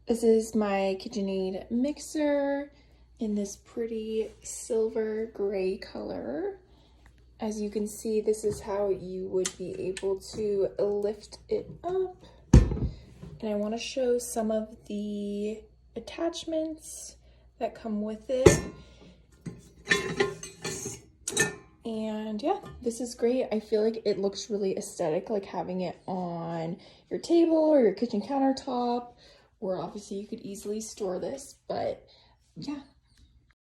This is my Kitchenaid mixer in this pretty silver gray color. As you can see, this is how you would be able to lift it up. And I want to show some of the attachments that come with it. And yeah, this is great. I feel like it looks really aesthetic, like having it on your table or your kitchen countertop, or obviously you could easily store this, but yeah,